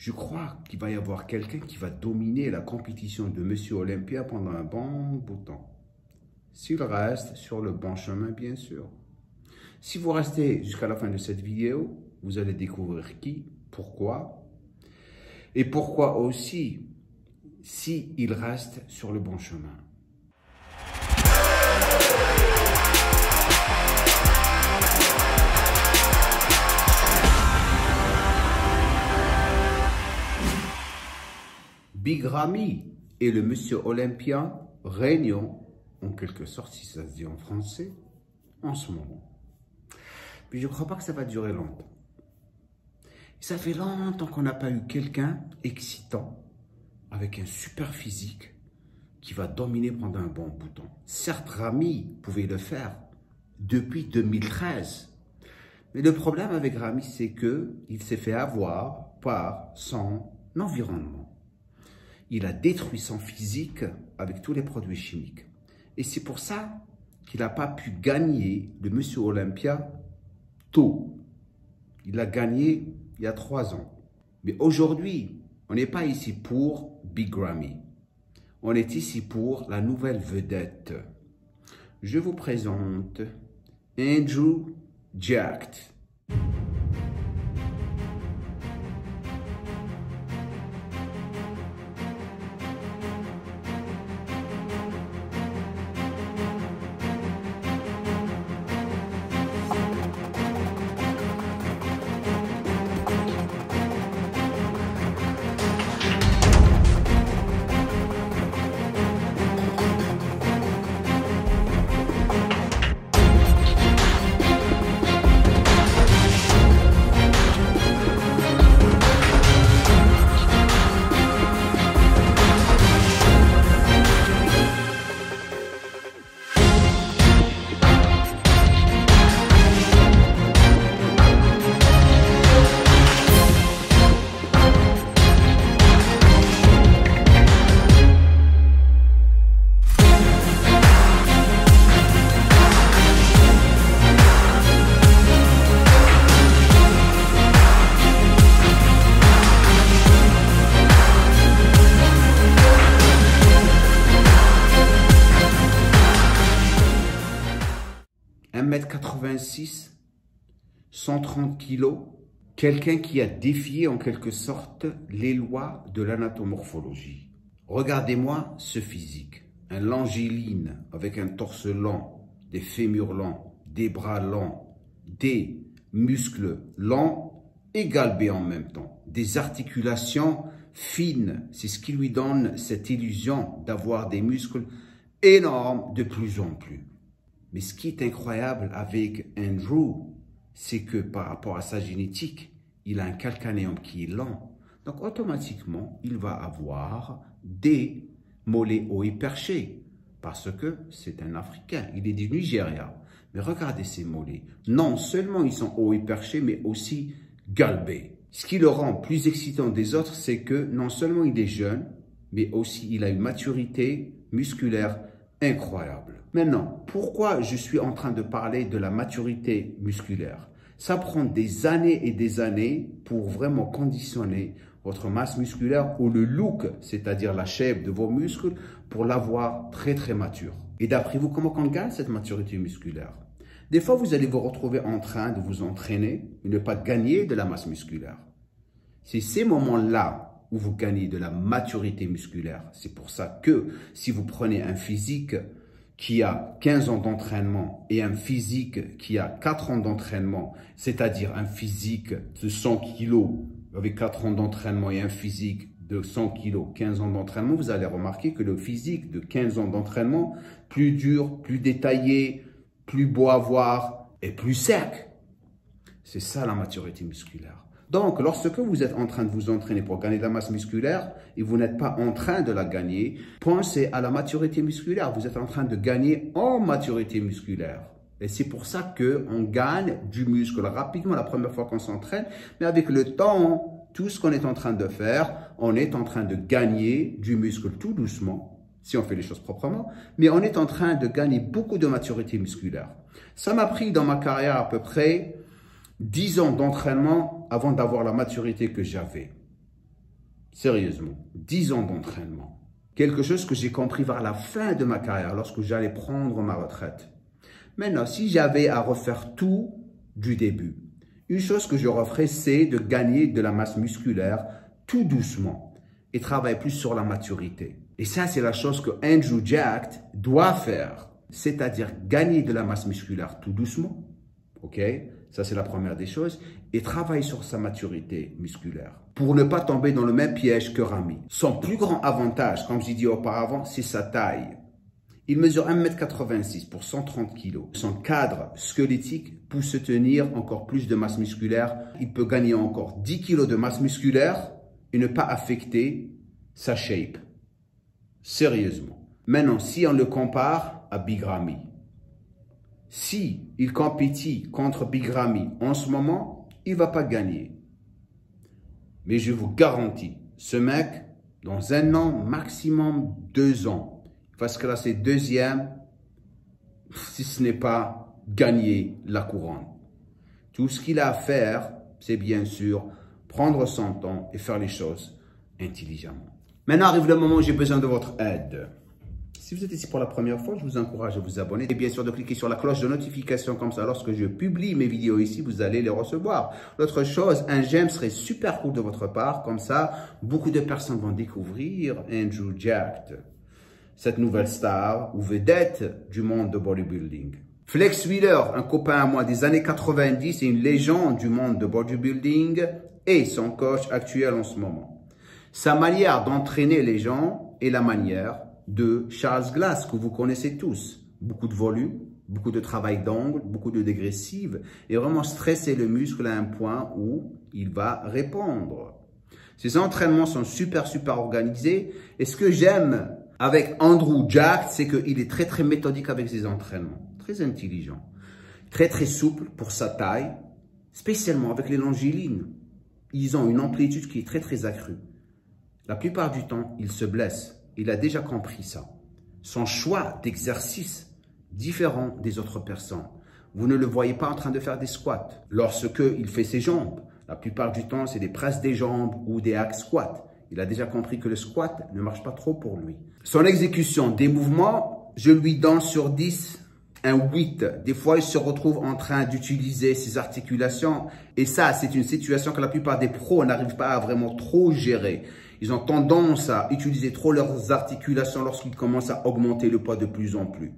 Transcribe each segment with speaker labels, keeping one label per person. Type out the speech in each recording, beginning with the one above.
Speaker 1: Je crois qu'il va y avoir quelqu'un qui va dominer la compétition de Monsieur Olympia pendant un bon bout de temps. S'il reste sur le bon chemin, bien sûr. Si vous restez jusqu'à la fin de cette vidéo, vous allez découvrir qui, pourquoi, et pourquoi aussi, s'il reste sur le bon chemin. Big Ramy et le Monsieur Olympia règnent, en quelque sorte, si ça se dit en français, en ce moment. Mais je ne crois pas que ça va durer longtemps. Ça fait longtemps qu'on n'a pas eu quelqu'un excitant, avec un super physique, qui va dominer pendant un bon bout de temps. Certes, Ramy pouvait le faire depuis 2013. Mais le problème avec Ramy, c'est qu'il s'est fait avoir par son environnement. Il a détruit son physique avec tous les produits chimiques. Et c'est pour ça qu'il n'a pas pu gagner le Monsieur Olympia tôt. Il a gagné il y a 3 ans. Mais aujourd'hui, on n'est pas ici pour Big Ramy. On est ici pour la nouvelle vedette. Je vous présente Andrew Jacked. -86, 130 kilos, quelqu'un qui a défié en quelque sorte les lois de l'anatomorphologie. Regardez-moi ce physique, un longiligne avec un torse lent, des fémurs lents, des bras lents, des muscles lents et galbés en même temps, des articulations fines, c'est ce qui lui donne cette illusion d'avoir des muscles énormes de plus en plus. Mais ce qui est incroyable avec Andrew, c'est que par rapport à sa génétique, il a un calcanéum qui est lent. Donc automatiquement, il va avoir des mollets hauts et perchés. Parce que c'est un Africain, il est du Nigeria. Mais regardez ces mollets. Non seulement ils sont hauts et perchés, mais aussi galbés. Ce qui le rend plus excitant des autres, c'est que non seulement il est jeune, mais aussi il a une maturité musculaire incroyable. Maintenant, pourquoi je suis en train de parler de la maturité musculaire? Ça prend des années et des années pour vraiment conditionner votre masse musculaire ou le look, c'est-à-dire la shape de vos muscles, pour l'avoir très très mature. Et d'après vous, comment on gagne cette maturité musculaire? Des fois, vous allez vous retrouver en train de vous entraîner et ne pas gagner de la masse musculaire. C'est ces moments-là où vous gagnez de la maturité musculaire. C'est pour ça que si vous prenez un physique qui a 15 ans d'entraînement et un physique qui a 4 ans d'entraînement, c'est-à-dire un physique de 100 kilos avec 4 ans d'entraînement et un physique de 100 kilos, 15 ans d'entraînement, vous allez remarquer que le physique de 15 ans d'entraînement, plus dur, plus détaillé, plus beau à voir et plus sec. C'est ça la maturité musculaire. Donc, lorsque vous êtes en train de vous entraîner pour gagner de la masse musculaire et vous n'êtes pas en train de la gagner, pensez à la maturité musculaire. Vous êtes en train de gagner en maturité musculaire. Et c'est pour ça qu'on gagne du muscle rapidement la première fois qu'on s'entraîne. Mais avec le temps, tout ce qu'on est en train de faire, on est en train de gagner du muscle tout doucement, si on fait les choses proprement. Mais on est en train de gagner beaucoup de maturité musculaire. Ça m'a pris dans ma carrière à peu près 10 ans d'entraînement avant d'avoir la maturité que j'avais. Sérieusement, 10 ans d'entraînement. Quelque chose que j'ai compris vers la fin de ma carrière, lorsque j'allais prendre ma retraite. Maintenant, si j'avais à refaire tout du début, une chose que je referais, c'est de gagner de la masse musculaire tout doucement et travailler plus sur la maturité. Et ça, c'est la chose que Andrew Jacked doit faire, c'est-à-dire gagner de la masse musculaire tout doucement, ok? Ça, c'est la première des choses, et travailler sur sa maturité musculaire pour ne pas tomber dans le même piège que Ramy. Son plus grand avantage, comme j'ai dit auparavant, c'est sa taille. Il mesure 1,86 m pour 130 kg. Son cadre squelettique peut se tenir encore plus de masse musculaire. Il peut gagner encore 10 kg de masse musculaire et ne pas affecter sa shape. Sérieusement. Maintenant, si on le compare à Big Ramy, si il compétit contre Big Ramy en ce moment, il ne va pas gagner. Mais je vous garantis, ce mec, dans 1 an, maximum 2 ans, il va se classer deuxième, si ce n'est pas gagner la couronne. Tout ce qu'il a à faire, c'est bien sûr prendre son temps et faire les choses intelligemment. Maintenant arrive le moment où j'ai besoin de votre aide. Si vous êtes ici pour la première fois, je vous encourage à vous abonner et bien sûr de cliquer sur la cloche de notification comme ça. Lorsque je publie mes vidéos ici, vous allez les recevoir. L'autre chose, un j'aime serait super cool de votre part. Comme ça, beaucoup de personnes vont découvrir Andrew Jacked, cette nouvelle star ou vedette du monde de bodybuilding. Flex Wheeler, un copain à moi des années 90 et une légende du monde de bodybuilding et son coach actuel en ce moment. Sa manière d'entraîner les gens est la manière de Charles Glass, que vous connaissez tous. Beaucoup de volume, beaucoup de travail d'angle, beaucoup de dégressive et vraiment stresser le muscle à un point où il va répondre. Ses entraînements sont super organisés et ce que j'aime avec Andrew Jacked, c'est qu'il est très méthodique avec ses entraînements, très intelligent, très souple pour sa taille, spécialement avec les longilines. Ils ont une amplitude qui est très accrue. La plupart du temps, ils se blessent. Il a déjà compris ça. Son choix d'exercice différent des autres personnes. Vous ne le voyez pas en train de faire des squats. Lorsque il fait ses jambes, la plupart du temps, c'est des presses des jambes ou des hack squats. Il a déjà compris que le squat ne marche pas trop pour lui. Son exécution des mouvements, je lui donne sur 10 un 8. Des fois, il se retrouve en train d'utiliser ses articulations. Et ça, c'est une situation que la plupart des pros n'arrivent pas à vraiment trop gérer. Ils ont tendance à utiliser trop leurs articulations lorsqu'ils commencent à augmenter le poids de plus en plus.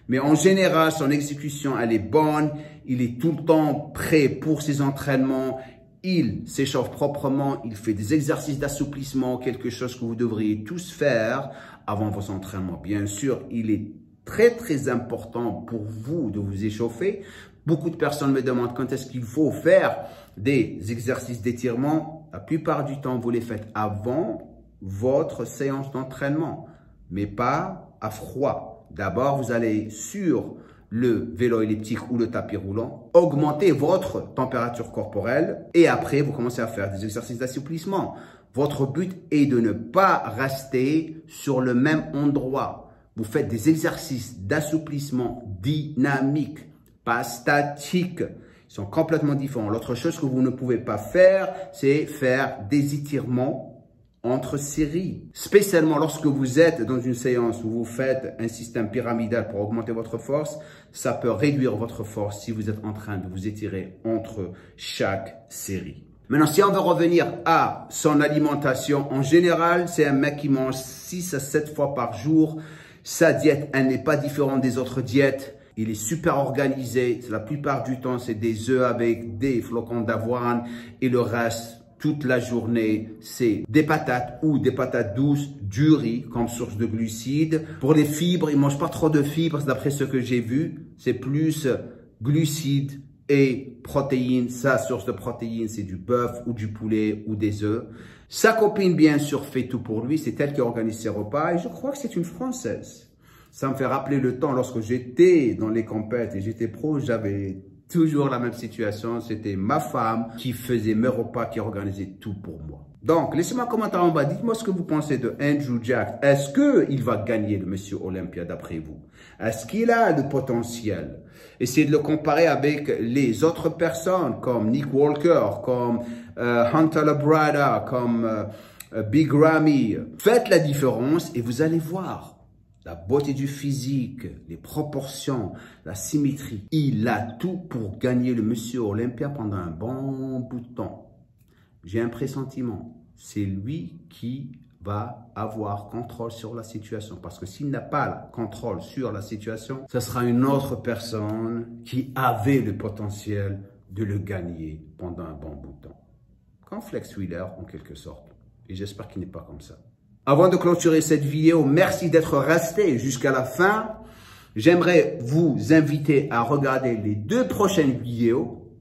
Speaker 1: Mais en général, son exécution, elle est bonne. Il est tout le temps prêt pour ses entraînements. Il s'échauffe proprement. Il fait des exercices d'assouplissement, quelque chose que vous devriez tous faire avant vos entraînements. Bien sûr, il est très important pour vous de vous échauffer. Beaucoup de personnes me demandent quand est-ce qu'il faut faire des exercices d'étirement. La plupart du temps, vous les faites avant votre séance d'entraînement, mais pas à froid. D'abord, vous allez sur le vélo elliptique ou le tapis roulant, augmenter votre température corporelle et après, vous commencez à faire des exercices d'assouplissement. Votre but est de ne pas rester sur le même endroit. Vous faites des exercices d'assouplissement dynamiques, pas statiques. Ils sont complètement différents. L'autre chose que vous ne pouvez pas faire, c'est faire des étirements entre séries. Spécialement lorsque vous êtes dans une séance où vous faites un système pyramidal pour augmenter votre force, ça peut réduire votre force si vous êtes en train de vous étirer entre chaque série. Maintenant, si on veut revenir à son alimentation, en général, c'est un mec qui mange 6 à 7 fois par jour. Sa diète, elle n'est pas différente des autres diètes. Il est super organisé. La plupart du temps, c'est des œufs avec des flocons d'avoine. Et le reste, toute la journée, c'est des patates ou des patates douces, du riz comme source de glucides. Pour les fibres, il ne mange pas trop de fibres d'après ce que j'ai vu. C'est plus glucides et protéines. Sa source de protéines, c'est du bœuf ou du poulet ou des œufs. Sa copine, bien sûr, fait tout pour lui. C'est elle qui organise ses repas et je crois que c'est une Française. Ça me fait rappeler le temps lorsque j'étais dans les compètes et j'étais pro, j'avais toujours la même situation. C'était ma femme qui faisait mes repas, qui organisait tout pour moi. Donc, laissez-moi un commentaire en bas. Dites-moi ce que vous pensez de Andrew Jacked. Est-ce qu'il va gagner le Monsieur Olympia d'après vous? Est-ce qu'il a le potentiel? Essayez de le comparer avec les autres personnes comme Nick Walker, comme Hunter Labrada, comme Big Ramy. Faites la différence et vous allez voir la beauté du physique, les proportions, la symétrie. Il a tout pour gagner le monsieur Olympia pendant un bon bout de temps. J'ai un pressentiment. C'est lui qui va avoir contrôle sur la situation. Parce que s'il n'a pas le contrôle sur la situation, ce sera une autre personne qui avait le potentiel de le gagner pendant un bon bout de temps. Comme Flex Wheeler, en quelque sorte. Et j'espère qu'il n'est pas comme ça. Avant de clôturer cette vidéo, merci d'être resté jusqu'à la fin. J'aimerais vous inviter à regarder les 2 prochaines vidéos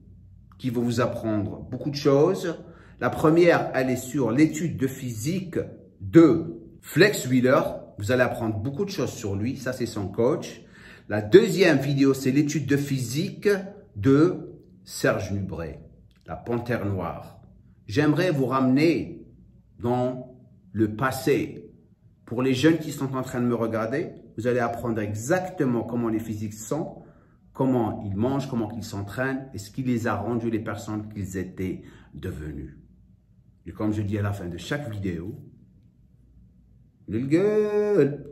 Speaker 1: qui vont vous apprendre beaucoup de choses. La première, elle est sur l'étude de physique de Flex Wheeler. Vous allez apprendre beaucoup de choses sur lui. Ça, c'est son coach. La deuxième vidéo, c'est l'étude de physique de Serge Nubret, la panthère noire. J'aimerais vous ramener dans le passé. Pour les jeunes qui sont en train de me regarder, vous allez apprendre exactement comment les physiques sont, comment ils mangent, comment ils s'entraînent et ce qui les a rendus les personnes qu'ils étaient devenus. Et comme je dis à la fin de chaque vidéo, le gueule.